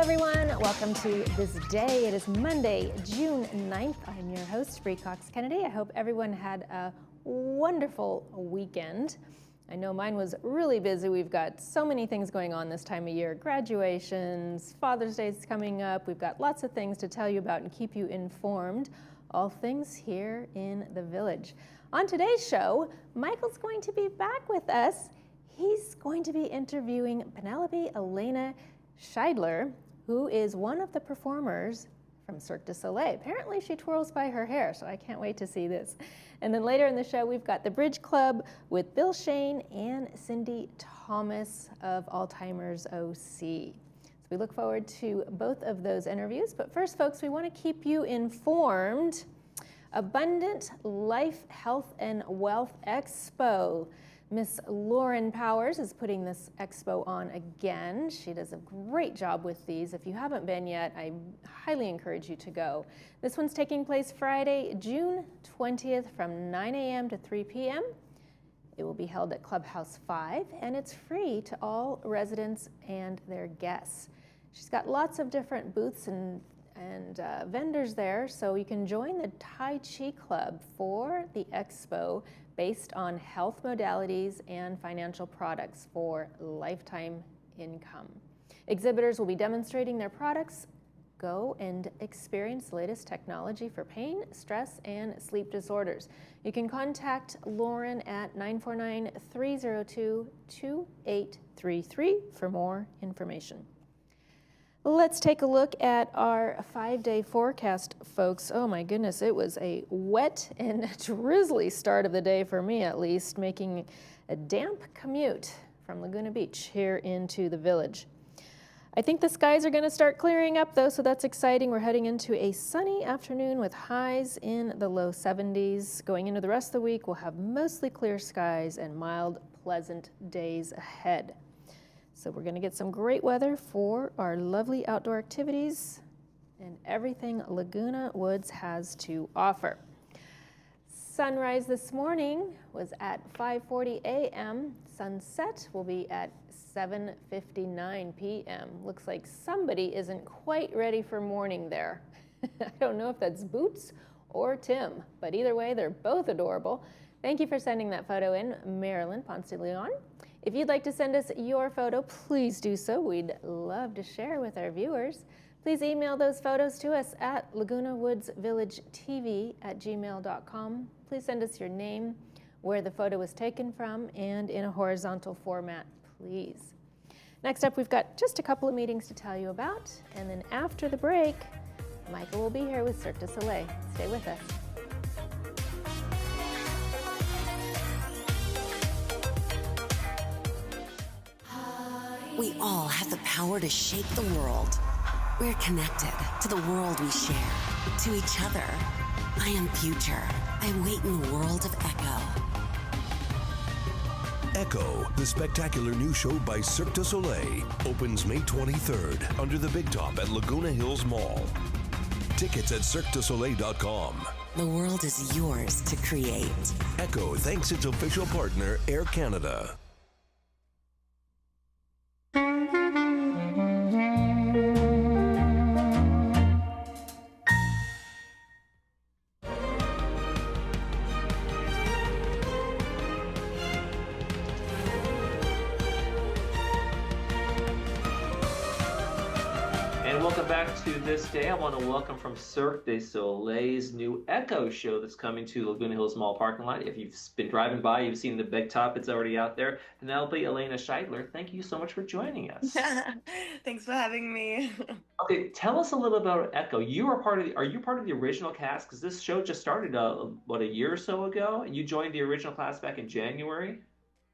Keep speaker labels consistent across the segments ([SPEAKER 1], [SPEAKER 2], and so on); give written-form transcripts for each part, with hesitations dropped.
[SPEAKER 1] everyone. Welcome to This Day. It is Monday, June 9th. I'm your host, Bree Cox Kennedy. I hope everyone had a wonderful weekend. I know mine was really busy. We've got so many things going on this time of year. Graduations, Father's Day is coming up. We've got lots of things to tell you about and keep you informed. All things here in the village. On today's show, Michael's going to be back with us. He's going to be interviewing Penelope Elena Scheidler, who is one of the performers from Cirque du Soleil. Apparently she twirls by her hair, so I can't wait to see this. And then later in the show, we've got the Bridge Club with Bill Shane and Cindy Thomas of Alzheimer's OC. So we look forward to both of those interviews. But first, folks, we want to keep you informed. Abundant Life, Health, and Wealth Expo. Miss Lauren Powers is putting this expo on again. She does a great job with these. If you haven't been yet, I highly encourage you to go. This one's taking place Friday, June 20th from 9 a.m. to 3 p.m. It will be held at Clubhouse 5, and it's free to all residents and their guests. She's got lots of different booths and vendors there, so you can join the Tai Chi Club for the expo based on health modalities and financial products for lifetime income. Exhibitors will be demonstrating their products. Go and experience the latest technology for pain, stress, and sleep disorders. You can contact Lauren at 949-302-2833 for more information. Let's take a look at our 5-day forecast, folks. Oh my goodness, it was a wet and drizzly start of the day for me, at least, making a damp commute from Laguna Beach here into the village. I think the skies are going to start clearing up, though, so that's exciting. We're heading into a sunny afternoon with highs in the low 70s. Going into the rest of the week, we'll have mostly clear skies and mild, pleasant days ahead. So we're going to get some great weather for our lovely outdoor activities and everything Laguna Woods has to offer. Sunrise this morning was at 5:40 a.m. Sunset will be at 7:59 p.m. Looks like somebody isn't quite ready for morning there. I don't know if that's Boots or Tim, but either way, they're both adorable. Thank you for sending that photo in, Marilyn Ponce de Leon. If you'd like to send us your photo, please do so. We'd love to share with our viewers. Please email those photos to us at lagunawoodsvillagetv@gmail.com. Please send us your name, where the photo was taken from, and in a horizontal format, please. Next up, we've got just a couple of meetings to tell you about, and then after the break, Michael will be here with Cirque du Soleil. Stay with us.
[SPEAKER 2] We all have the power to shape the world. We're connected to the world we share, to each other. I am future. I wait in the world of Echo.
[SPEAKER 3] Echo, the spectacular new show by Cirque du Soleil, opens May 23rd under the Big Top at Laguna Hills Mall. Tickets at cirquedusoleil.com.
[SPEAKER 2] The world is yours to create.
[SPEAKER 3] Echo thanks its official partner, Air Canada.
[SPEAKER 4] Welcome back to This Day. I want to welcome from Cirque du Soleil's new Echo show that's coming to Laguna Hills Mall parking lot. If you've been driving by, you've seen the big top, it's already out there. Penelope Elena Scheidler, thank you so much for joining us.
[SPEAKER 5] Thanks for having me.
[SPEAKER 4] Okay, tell us a little about Echo. Are you part of the original cast? Because this show just started, a year or so ago, and you joined the original cast back in January?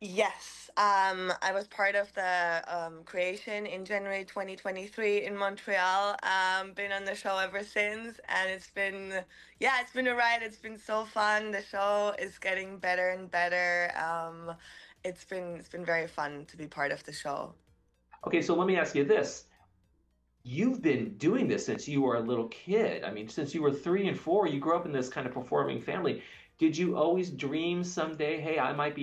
[SPEAKER 5] Yes, I was part of the creation in January 2023 in Montreal. Been on the show ever since, and it's been a ride. It's been so fun. The show is getting better and better. It's been very fun to be part of the show.
[SPEAKER 4] Okay, so let me ask you this. You've been doing this since you were a little kid. I mean, since you were 3 and 4, you grew up in this kind of performing family. Did you always dream someday, hey, I want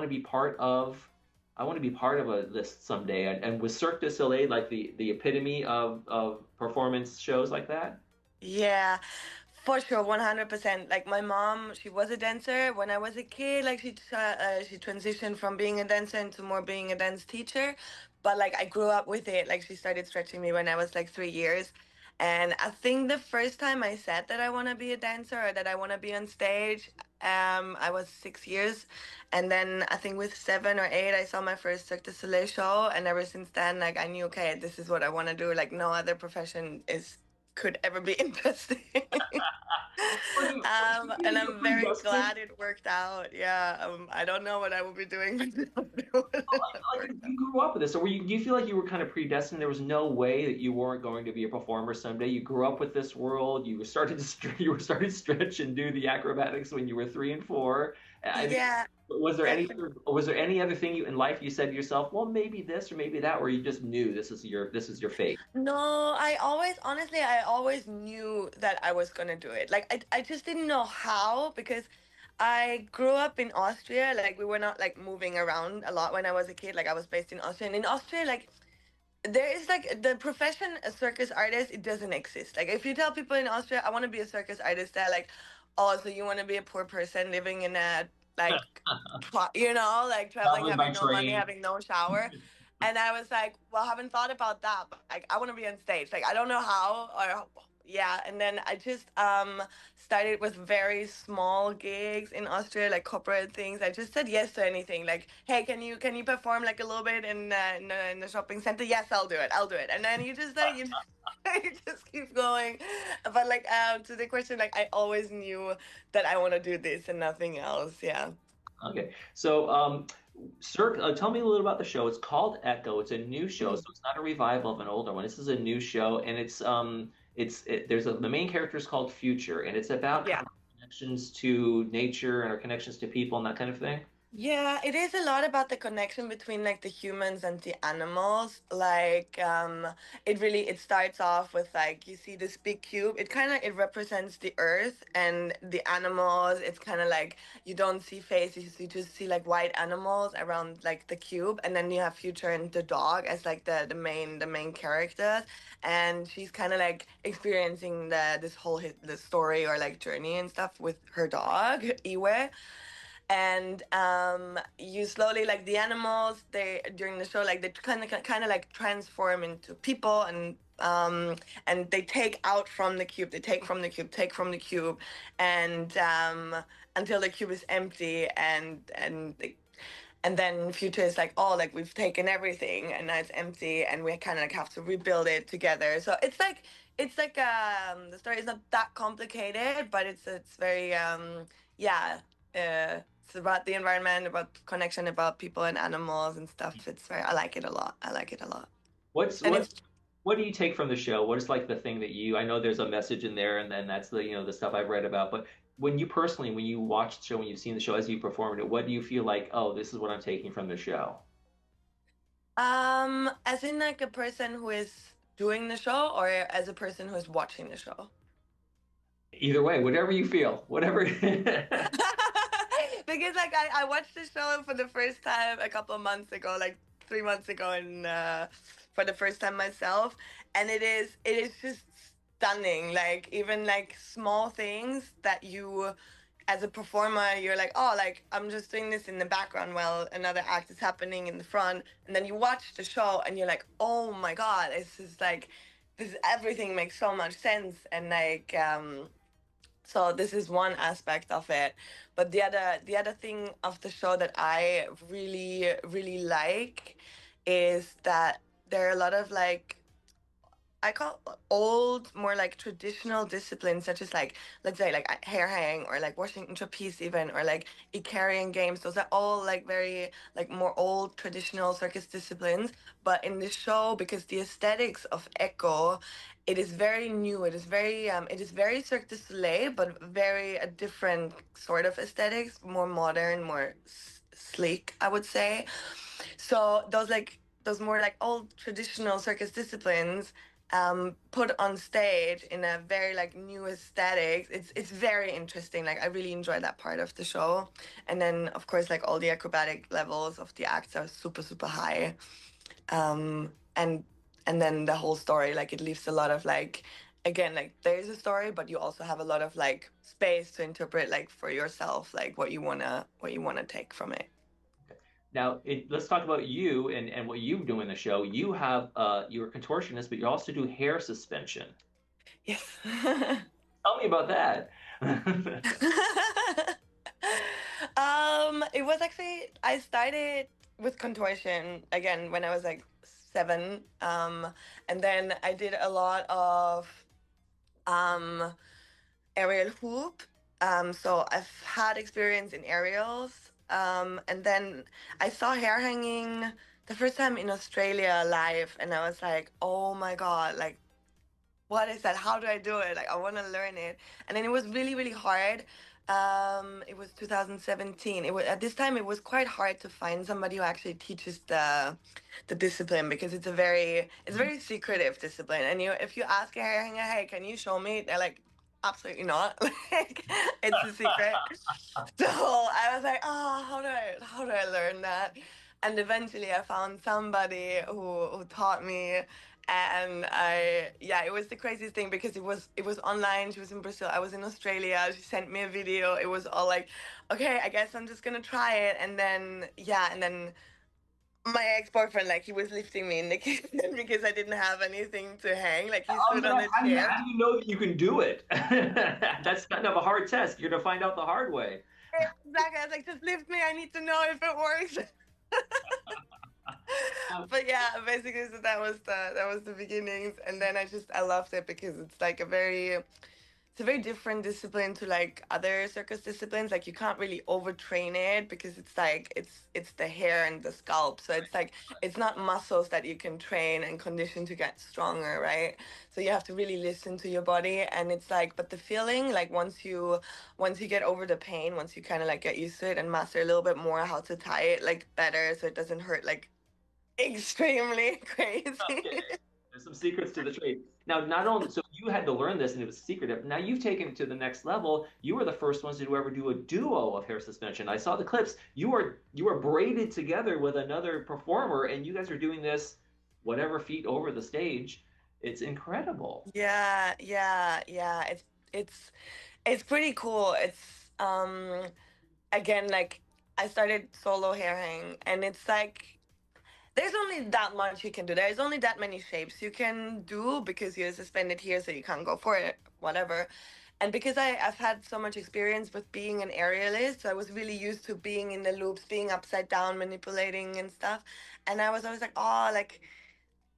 [SPEAKER 4] to be part of I want to be part of this someday. And was Cirque du Soleil like the epitome of performance shows like that?
[SPEAKER 5] Yeah, for sure, 100%. Like my mom, she was a dancer when I was a kid. Like she transitioned from being a dancer into more being a dance teacher. But like I grew up with it. Like she started stretching me when I was like 3 years. And I think the first time I said that I want to be a dancer or that I want to be on stage, I was 6 years. And then I think with 7 or 8, I saw my first Cirque du Soleil show. And ever since then, like I knew, okay, this is what I want to do. Like no other profession is could ever be interesting.
[SPEAKER 4] Do you feel
[SPEAKER 5] And
[SPEAKER 4] you're
[SPEAKER 5] I'm very
[SPEAKER 4] predestined?
[SPEAKER 5] glad it worked out. Yeah, I don't know what I would be doing without it.
[SPEAKER 4] Like you grew up with this, or do you feel like you were kind of predestined? There was no way that you weren't going to be a performer someday. You grew up with this world. You were started to stretch and do the acrobatics when you were 3 and 4. I mean,
[SPEAKER 5] Yeah, definitely.
[SPEAKER 4] was there any other thing in life you said to yourself, well, maybe this or maybe that, or you just knew this is your fate?
[SPEAKER 5] No, I always, honestly, I always knew that I was gonna do it. Like, I just didn't know how because I grew up in Austria. Like, we were not like moving around a lot when I was a kid. Like, I was based in Austria, and in Austria, like, there is like the profession a circus artist, it doesn't exist. Like, if you tell people in Austria, I want to be a circus artist, they're like, oh, so you want to be a poor person living in a like, like traveling,
[SPEAKER 4] Traveling by
[SPEAKER 5] having no money,
[SPEAKER 4] train.
[SPEAKER 5] having no shower. And I was like, well, I haven't thought about that, but like I want to be on stage. Like I don't know how or yeah. And then I just started with very small gigs in Austria, like corporate things. I just said yes to anything. Like, hey, can you perform like a little bit in the shopping center? Yes, I'll do it. I'll do it. And then you just you you just keep going. But like to the question, like I always knew that I want to do this and nothing else. Yeah.
[SPEAKER 4] Okay, so Sir, tell me a little about the show. It's called Echo. It's a new show, so it's not a revival of an older one. This is a new show, and the main character is called Future, and it's about kind
[SPEAKER 5] Yeah.
[SPEAKER 4] of connections to nature and our connections to people and that kind of thing.
[SPEAKER 5] Yeah, it is a lot about the connection between like the humans and the animals. Like it starts off with like you see this big cube. It represents the earth and the animals. It's kind of like you don't see faces, you just see like white animals around like the cube, and then you have Future and the dog as like the main characters, and she's kind of like experiencing the story or like journey and stuff with her dog, Iwe. And you slowly like the animals they during the show like they kind of like transform into people, and they take out from the cube, they take from the cube, take from the cube, and until the cube is empty, and then Future is like, oh, like we've taken everything and now it's empty and we kind of like have to rebuild it together. So it's like the story is not that complicated, but it's very yeah, it's about the environment, about connection, about people and animals and stuff. I like it a lot. I like it a lot.
[SPEAKER 4] What's
[SPEAKER 5] And
[SPEAKER 4] what
[SPEAKER 5] it's
[SPEAKER 4] what do you take from the show? What is like the thing that I know there's a message in there, and then that's the stuff I've read about. But when you watch the show, when you've seen the show as you performed it, what do you feel like? Oh, this is what I'm taking from the show.
[SPEAKER 5] as in like a person who is doing the show or as a person who is watching the show.
[SPEAKER 4] Either way, whatever you feel, whatever.
[SPEAKER 5] Because like I watched the show for the first time a couple of months ago, like 3 months ago, and for the first time myself, and it is just stunning. Like even like small things that you, as a performer, you're like, oh, like I'm just doing this in the background while another act is happening in the front, and then you watch the show and you're like, oh my god, it's just like this everything makes so much sense, and like so this is one aspect of it, but the other thing of the show that I really really like is that there are a lot of like I call old, more like traditional disciplines, such as like, let's say, like hair hang or like Washington trapeze, even, or like Icarian games. Those are all like very, like more old traditional circus disciplines. But in this show, because the aesthetics of Echo, it is very new. It is very Cirque du Soleil, but very a different sort of aesthetics, more modern, more sleek, I would say. So those more like old traditional circus disciplines put on stage in a very like new aesthetic. It's very interesting. Like I really enjoy that part of the show. And then of course like all the acrobatic levels of the acts are super super high. And then the whole story, like it leaves a lot of like, again, like there is a story, but you also have a lot of like space to interpret like for yourself, like what you wanna take from it.
[SPEAKER 4] Now, let's talk about you and what you do in the show. You have you're a contortionist, but you also do hair suspension.
[SPEAKER 5] Yes.
[SPEAKER 4] Tell me about that.
[SPEAKER 5] It was actually I started with contortion again when I was like 7. And then I did a lot of um aerial hoop. So I've had experience in aerials. And then I saw hair hanging the first time in Australia live, and I was like, oh my God, like what is that? How do I do it? Like, I want to learn it. And then it was really, really hard. It was 2017. It was at this time it was quite hard to find somebody who actually teaches the discipline because it's very secretive discipline. And if you ask a hair hanger, hey, can you show me? They're like, absolutely not. Like, it's a secret. So I was like, oh, how do I learn that? And eventually I found somebody who taught me, and yeah, it was the craziest thing because it was online. She was in Brazil, I was in Australia. She sent me a video. It was all like, okay, I guess I'm just gonna try it. And then yeah, and then my ex-boyfriend, like, he was lifting me in the kitchen because I didn't have anything to hang. Like, he stood on the chair.
[SPEAKER 4] How do you know that you can do it? That's kind of a hard test. You're gonna find out the hard way.
[SPEAKER 5] Exactly. I was like, just lift me. I need to know if it works. But yeah, basically, so that was the beginnings, and then I loved it because it's a very different discipline to like other circus disciplines. Like you can't really overtrain it because it's like it's the hair and the scalp. So it's like it's not muscles that you can train and condition to get stronger, right? So you have to really listen to your body, and it's like, but the feeling, like once you get over the pain, once you kind of like get used to it and master a little bit more how to tie it like better so it doesn't hurt like extremely crazy.
[SPEAKER 4] Okay. There's some secrets to the trade. Now, not only so you had to learn this and it was secretive. Now you've taken it to the next level. You were the first ones to ever do a duo of hair suspension. I saw the clips. You were braided together with another performer, and you guys are doing this whatever feet over the stage. It's incredible.
[SPEAKER 5] Yeah, yeah, yeah. It's pretty cool. It's again like I started solo hairing, and it's like there's only that much you can do. There's only that many shapes you can do because you're suspended here, so you can't go for it, whatever. And because I've had so much experience with being an aerialist, so I was really used to being in the loops, being upside down, manipulating and stuff. And I was always like, oh, like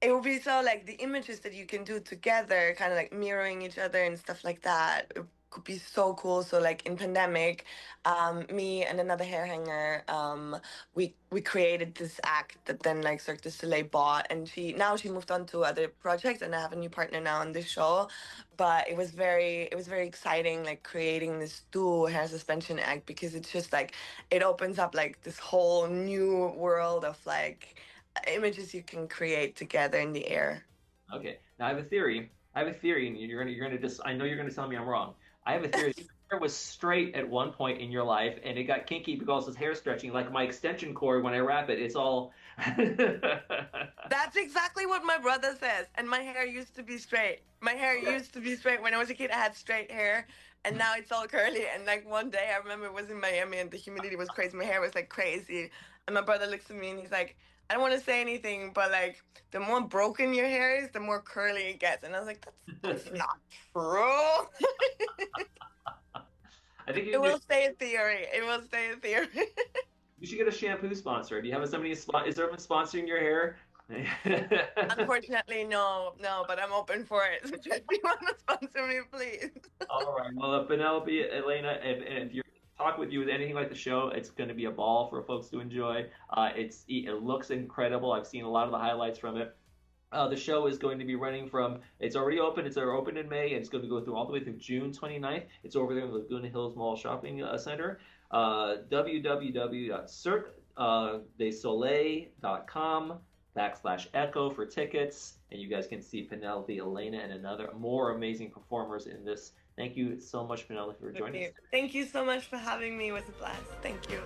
[SPEAKER 5] it would be so like the images that you can do together, kind of like mirroring each other and stuff like that. It could be so cool. So like in pandemic, me and another hair hanger, we created this act that then like Cirque du Soleil bought, and she moved on to other projects, and I have a new partner now on this show. But it was very exciting, like creating this dual hair suspension act because it's just like it opens up like this whole new world of like images you can create together in the air.
[SPEAKER 4] Okay. Now I have a theory. And you're gonna just. I know you're gonna tell me I'm wrong. I have a theory. Your hair was straight at one point in your life, and it got kinky because it's hair stretching. Like my extension cord, when I wrap it, it's all.
[SPEAKER 5] That's exactly what my brother says. And my hair used to be straight. My hair used to be straight. When I was a kid, I had straight hair, and now it's all curly. And like one day, I remember it was in Miami, and the humidity was crazy. My hair was like crazy, and my brother looks at me, and he's like, I don't want to say anything, but like the more broken your hair is, the more curly it gets. And I was like, that's not true.
[SPEAKER 4] I think
[SPEAKER 5] It will stay a theory. It will stay a theory.
[SPEAKER 4] you should get a shampoo sponsor. Do you have somebody? Is there someone sponsoring your hair?
[SPEAKER 5] Unfortunately, no, but I'm open for it. So if you want to sponsor me, please.
[SPEAKER 4] All right. Well, Penelope, Elena, if you're talk with you with anything like the show, it's going to be a ball for folks to enjoy. It looks incredible. I've seen a lot of the highlights from it. The show is going to be running from, it's already open. It's open in May, and it's going to go through all the way through June 29th. It's over there in the Laguna Hills Mall Shopping Center. www.cirquedesoleil.com. /Echo for tickets. And you guys can see Penelope, Elena, and more amazing performers in this. Thank you so much, Penelope, for joining us.
[SPEAKER 5] Thank you so much for having me. It was a blast. Thank you.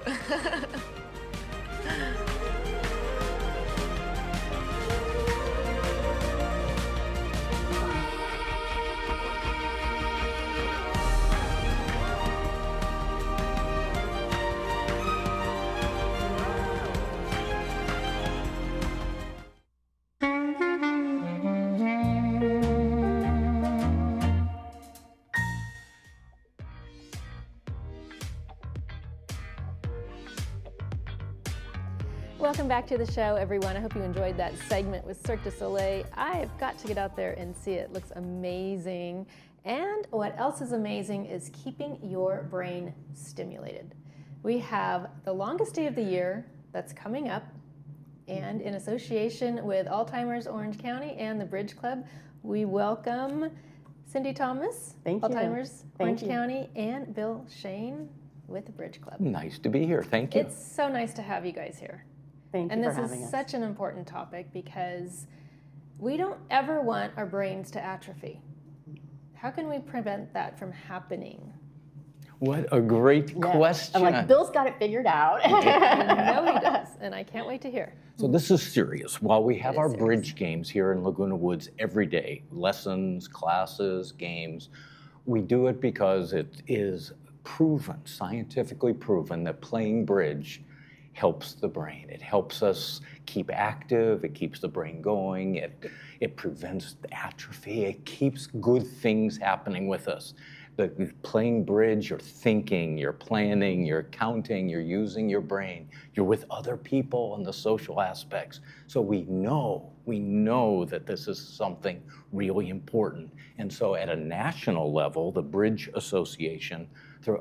[SPEAKER 1] Welcome back to the show, everyone. I hope you enjoyed that segment with Cirque du Soleil. I've got to get out there and see it. It looks amazing. And what else is amazing is keeping your brain stimulated. We have the longest day of the year that's coming up, and in association with Alzheimer's Orange County and the Bridge Club, we welcome Cindy Thomas,
[SPEAKER 6] Thank you.
[SPEAKER 1] Alzheimer's
[SPEAKER 6] Thank
[SPEAKER 1] Orange
[SPEAKER 6] you.
[SPEAKER 1] County, and Bill Shane with the Bridge Club.
[SPEAKER 7] Nice to be here. Thank you.
[SPEAKER 1] It's so nice to have you guys here.
[SPEAKER 6] Thank you
[SPEAKER 1] And
[SPEAKER 6] for
[SPEAKER 1] this
[SPEAKER 6] having
[SPEAKER 1] is
[SPEAKER 6] us.
[SPEAKER 1] such an important topic because we don't ever want our brains to atrophy. How can we prevent that from happening?
[SPEAKER 7] What a great
[SPEAKER 6] Yeah.
[SPEAKER 7] question.
[SPEAKER 6] I'm like, Bill's got it figured out.
[SPEAKER 1] I know he does, and I can't wait to hear.
[SPEAKER 7] So this is serious. While we have
[SPEAKER 1] It is
[SPEAKER 7] our
[SPEAKER 1] serious.
[SPEAKER 7] bridge games here in Laguna Woods every day, lessons, classes, games, we do it because it is proven, scientifically proven, that playing bridge helps the brain. It helps us keep active, it keeps the brain going, it prevents the atrophy, it keeps good things happening with us. Playing bridge, you're thinking, you're planning, you're counting, you're using your brain, you're with other people and the social aspects. So we know that this is something really important. And so at a national level, the Bridge Association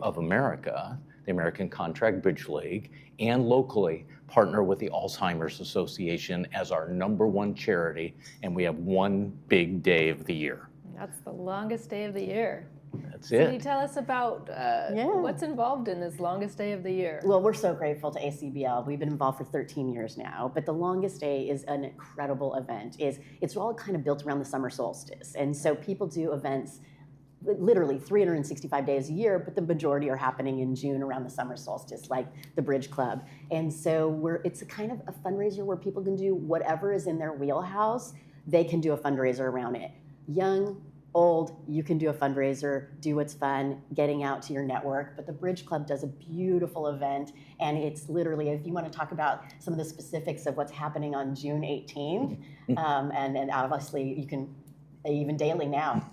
[SPEAKER 7] of America, the American Contract Bridge League, and locally partner with the Alzheimer's Association as our #1 charity, and we have one big day of the year.
[SPEAKER 1] That's the longest day of the year.
[SPEAKER 7] That's
[SPEAKER 1] Can you
[SPEAKER 7] it.
[SPEAKER 1] tell us about what's involved in this longest day of the year?
[SPEAKER 6] Well, we're so grateful to ACBL. We've been involved for 13 years now, but the longest day is an incredible event. It's all kind of built around the summer solstice, and so people do events literally 365 days a year, but the majority are happening in June around the summer solstice, like the Bridge Club. And so it's a kind of a fundraiser where people can do whatever is in their wheelhouse. They can do a fundraiser around it. Young, old, you can do a fundraiser, do what's fun, getting out to your network. But the Bridge Club does a beautiful event, and it's literally, if you want to talk about some of the specifics of what's happening on June 18th, and obviously you can even daily now.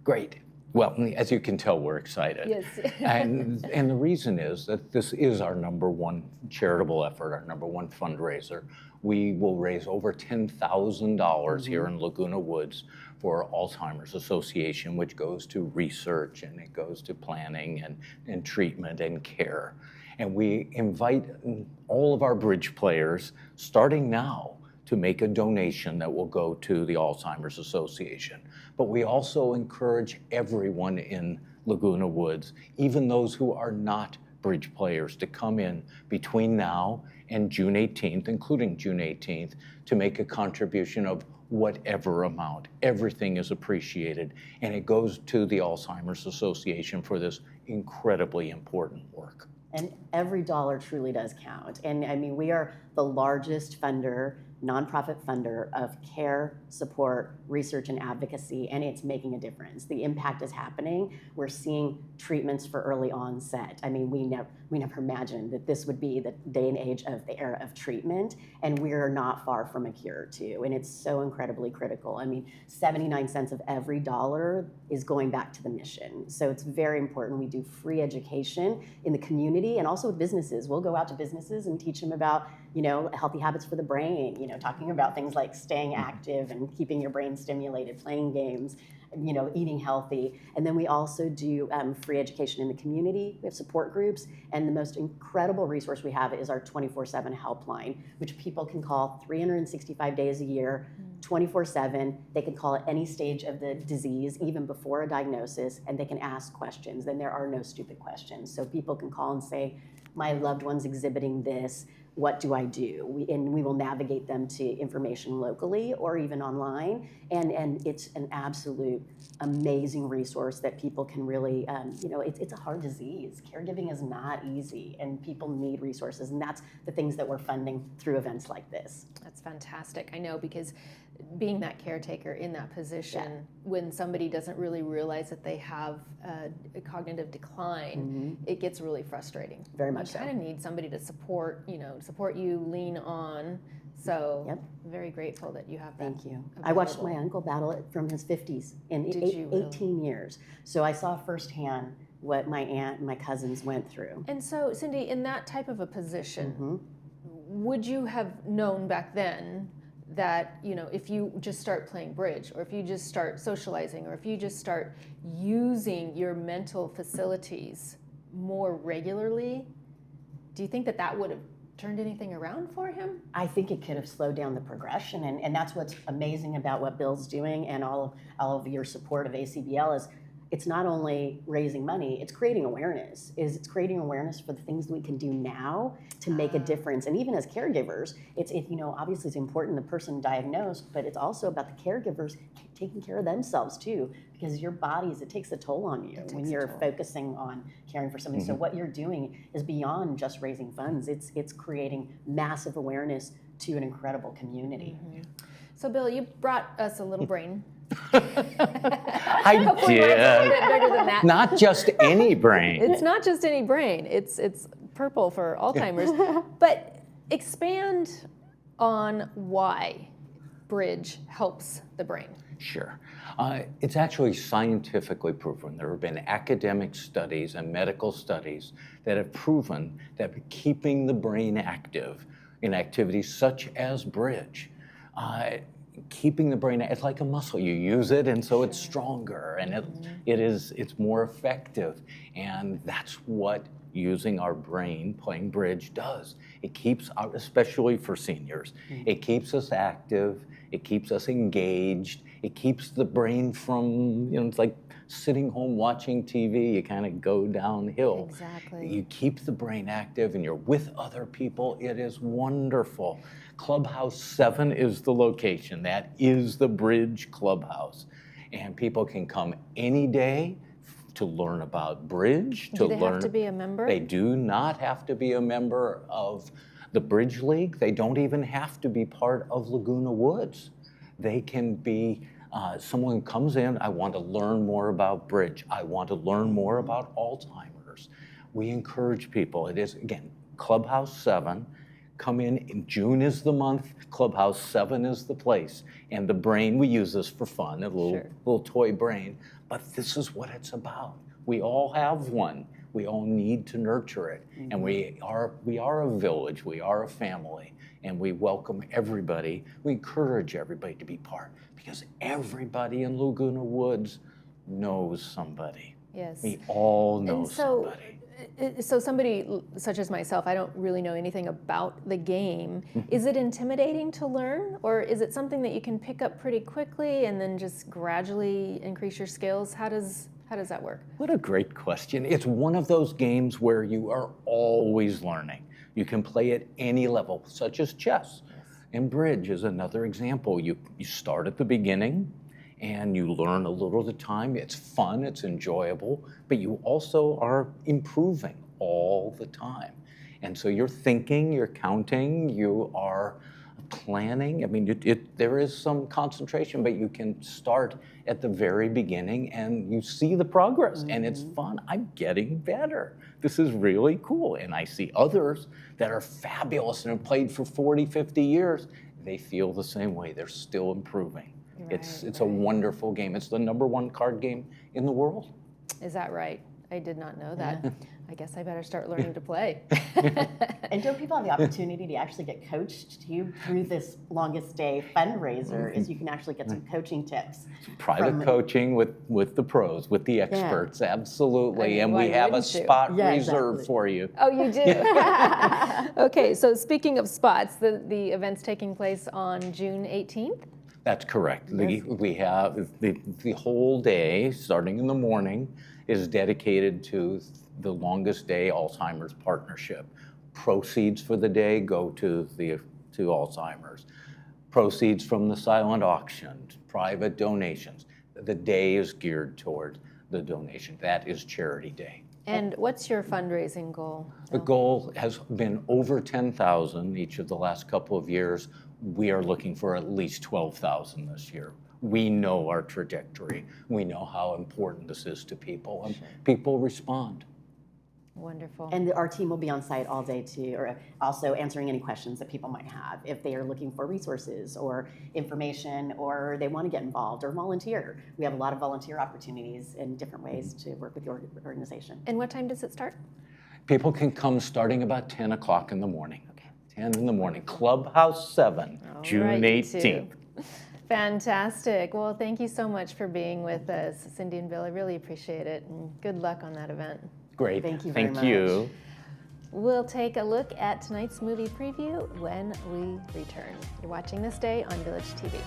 [SPEAKER 7] Great. Well, as you can tell, we're excited.
[SPEAKER 1] Yes.
[SPEAKER 7] and the reason is that this is our #1 charitable effort, our #1 fundraiser. We will raise over $10,000 here in Laguna Woods for Alzheimer's Association, which goes to research and it goes to planning and treatment and care. And we invite all of our bridge players, starting now, to make a donation that will go to the Alzheimer's Association. But we also encourage everyone in Laguna Woods, even those who are not bridge players, to come in between now and June 18th, including June 18th, to make a contribution of whatever amount. Everything is appreciated, and it goes to the Alzheimer's Association for this incredibly important work.
[SPEAKER 6] And every dollar truly does count. And I mean, we are the largest funder, nonprofit funder of care, support, research, and advocacy, and it's making a difference. The impact is happening. We're seeing treatments for early onset. I mean, we never imagined that this would be the day and age of the era of treatment, and we're not far from a cure too. And it's so incredibly critical. I mean, 79 cents of every dollar is going back to the mission. So it's very important. We do free education in the community and also with businesses. We'll go out to businesses and teach them about, healthy habits for the brain, talking about things like staying active and keeping your brain stimulated, playing games, eating healthy. And then we also do free education in the community. We have support groups. And the most incredible resource we have is our 24/7 helpline, which people can call 365 days a year, 24/7. They can call at any stage of the disease, even before a diagnosis, and they can ask questions. Then there are no stupid questions. So people can call and say, my loved one's exhibiting this. what do I do? And we will navigate them to information locally or even online. And it's an absolute amazing resource that people can really, it's a hard disease. Caregiving is not easy, and people need resources. And that's the things that we're funding through events like this.
[SPEAKER 1] That's fantastic. I know, because being that caretaker in that position, when somebody doesn't really realize that they have a cognitive decline, it gets really frustrating.
[SPEAKER 6] Very much so.
[SPEAKER 1] You kind of need somebody to support you, lean on. So very grateful that you have that.
[SPEAKER 6] Thank you.
[SPEAKER 1] Available.
[SPEAKER 6] I watched my uncle battle it from his 50s in
[SPEAKER 1] Did you really?
[SPEAKER 6] 18 years. So I saw firsthand what my aunt and my cousins went through.
[SPEAKER 1] And so, Cindy, in that type of a position, would you have known back then that, if you just start playing bridge, or if you just start socializing, or if you just start using your mental facilities more regularly, do you think that would have turned anything around for him?
[SPEAKER 6] I think it could have slowed down the progression, and that's what's amazing about what Bill's doing and all of your support of ACBL is it's not only raising money, it's creating awareness. It's creating awareness for the things we can do now to make a difference. And even as caregivers, it's obviously it's important the person diagnosed, but it's also about the caregivers taking care of themselves too, because your bodies, it takes a toll on you when you're focusing on caring for somebody. So what you're doing is beyond just raising funds. It's creating massive awareness to an incredible community.
[SPEAKER 1] So Bill, you brought us a little brain.
[SPEAKER 7] I
[SPEAKER 1] Hopefully mine's a little bit bigger than that.
[SPEAKER 7] Not just any brain.
[SPEAKER 1] It's not just any brain. It's purple for Alzheimer's. But expand on why bridge helps the brain.
[SPEAKER 7] Sure. It's actually scientifically proven. There have been academic studies and medical studies that have proven that keeping the brain active in activities such as bridge, keeping the brain, it's like a muscle. You use it, and so it's stronger, and it's more effective. And that's what using our brain, playing bridge, does. It keeps, especially for seniors, it keeps us active, it keeps us engaged, it keeps the brain from, it's like sitting home watching TV, you kind of go downhill.
[SPEAKER 1] Exactly.
[SPEAKER 7] You keep the brain active and you're with other people, it is wonderful. Clubhouse 7 is the location. That is the Bridge Clubhouse. And people can come any day to learn about bridge.
[SPEAKER 1] Do they have to be a member?
[SPEAKER 7] They do not have to be a member of the Bridge League. They don't even have to be part of Laguna Woods. They can be, someone comes in, I want to learn more about bridge. I want to learn more about Alzheimer's. We encourage people. It is, again, Clubhouse 7. Come in June is the month, Clubhouse 7 is the place. And the brain, we use this for fun, a little toy brain, but this is what it's about. We all have one. We all need to nurture it. And we are a village, we are a family, and we welcome everybody. We encourage everybody to be part, because everybody in Laguna Woods knows somebody.
[SPEAKER 1] Yes.
[SPEAKER 7] We all know somebody.
[SPEAKER 1] So somebody such as myself, I don't really know anything about the game. Is it intimidating to learn, or is it something that you can pick up pretty quickly and then just gradually increase your skills? How does that work?
[SPEAKER 7] What a great question. It's one of those games where you are always learning. You can play at any level, such as chess. And bridge is another example. You start at the beginning, and you learn a little at a time. It's fun, it's enjoyable, but you also are improving all the time. And so you're thinking, you're counting, you are planning. I mean, there is some concentration, but you can start at the very beginning and you see the progress, and it's fun. I'm getting better. This is really cool. And I see others that are fabulous and have played for 40, 50 years. They feel the same way. They're still improving. It's a wonderful game. It's the #1 card game in the world.
[SPEAKER 1] Is that right? I did not know that. I guess I better start learning to play.
[SPEAKER 6] And don't people have the opportunity to actually get coached too through this longest day fundraiser? Is you can actually get some coaching tips.
[SPEAKER 7] Private coaching with the pros, with the experts, absolutely. And we have a spot reserved for you.
[SPEAKER 1] Oh, you do? Okay, so speaking of spots, the event's taking place on June 18th?
[SPEAKER 7] That's correct. We have the whole day, starting in the morning, is dedicated to the Longest Day Alzheimer's Partnership. Proceeds for the day go to Alzheimer's. Proceeds from the silent auction, private donations. The day is geared toward the donation. That is Charity Day.
[SPEAKER 1] And what's your fundraising goal?
[SPEAKER 7] The goal has been over 10,000 each of the last couple of years. We are looking for at least 12,000 this year. We know our trajectory. We know how important this is to people, and people respond.
[SPEAKER 1] Wonderful.
[SPEAKER 6] And our team will be on site all day too, or also answering any questions that people might have if they are looking for resources or information, or they want to get involved or volunteer. We have a lot of volunteer opportunities in different ways to work with your organization.
[SPEAKER 1] And what time does it start?
[SPEAKER 7] People can come starting about 10 o'clock in the morning.
[SPEAKER 1] Okay.
[SPEAKER 7] 10 in the morning. Clubhouse 7, June
[SPEAKER 1] right,
[SPEAKER 7] 18th.
[SPEAKER 1] Fantastic. Well, thank you so much for being with us, Cindy and Bill. I really appreciate it, and good luck on that event.
[SPEAKER 7] Great.
[SPEAKER 6] Thank you very much.
[SPEAKER 7] Thank you.
[SPEAKER 1] We'll take a look at tonight's movie preview when we return. You're watching This Day on Village TV.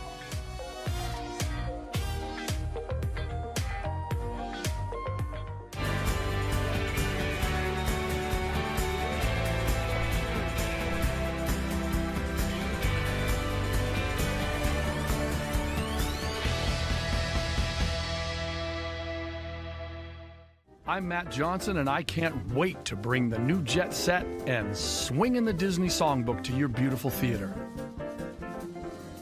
[SPEAKER 8] I'm Matt Johnson, and I can't wait to bring the new Jet Set and swing in the Disney Songbook to your beautiful theater.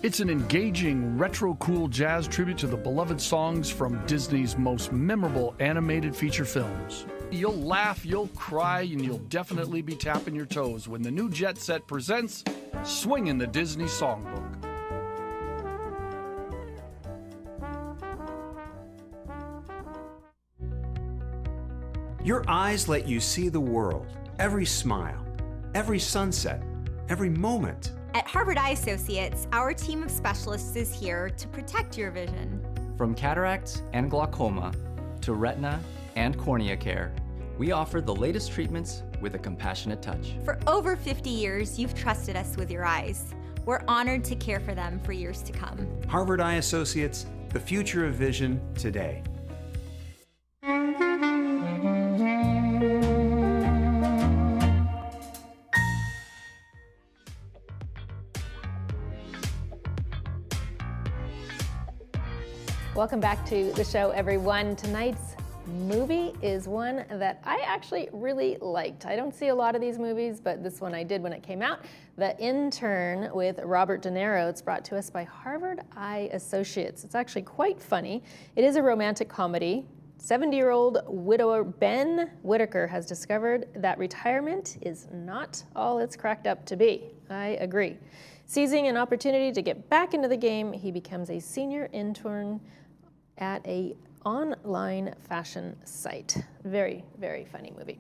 [SPEAKER 8] It's an engaging, retro-cool jazz tribute to the beloved songs from Disney's most memorable animated feature films. You'll laugh, you'll cry, and you'll definitely be tapping your toes when the new Jet Set presents Swing in the Disney Songbook.
[SPEAKER 9] Your eyes let you see the world, every smile, every sunset, every moment.
[SPEAKER 10] At Harvard Eye Associates, our team of specialists is here to protect your vision.
[SPEAKER 11] From cataracts and glaucoma to retina and cornea care, we offer the latest treatments with a compassionate touch.
[SPEAKER 10] For over 50 years, you've trusted us with your eyes. We're honored to care for them for years to come.
[SPEAKER 9] Harvard Eye Associates, the future of vision today.
[SPEAKER 1] Welcome back to the show, everyone. Tonight's movie is one that I actually really liked. I don't see a lot of these movies, but this one I did when it came out. The Intern with Robert De Niro. It's brought to us by Harvard Eye Associates. It's actually quite funny. It is a romantic comedy. 70-year-old widower Ben Whitaker has discovered that retirement is not all it's cracked up to be. I agree. Seizing an opportunity to get back into the game, he becomes a senior intern at a online fashion site. Very, very funny movie.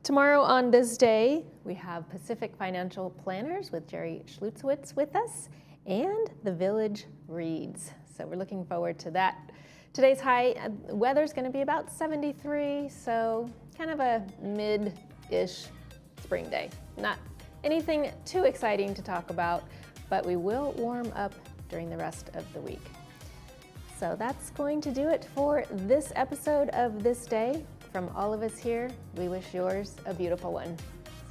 [SPEAKER 1] Tomorrow on This Day, we have Pacific Financial Planners with Jerry Schlutzwitz with us, and The Village Reads. So we're looking forward to that. Today's high weather's going to be about 73, so kind of a mid-ish spring day. Not anything too exciting to talk about, but we will warm up during the rest of the week. So that's going to do it for this episode of This Day. From all of us here, we wish yours a beautiful one.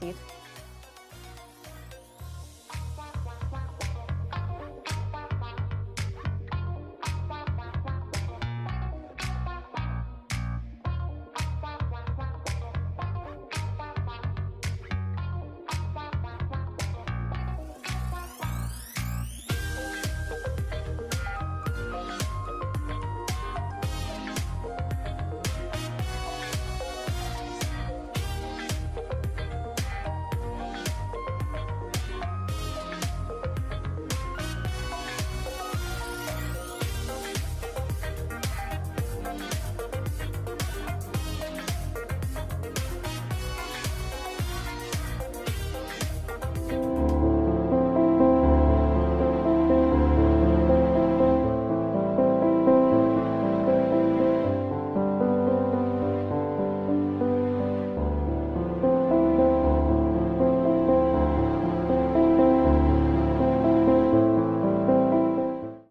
[SPEAKER 1] See you.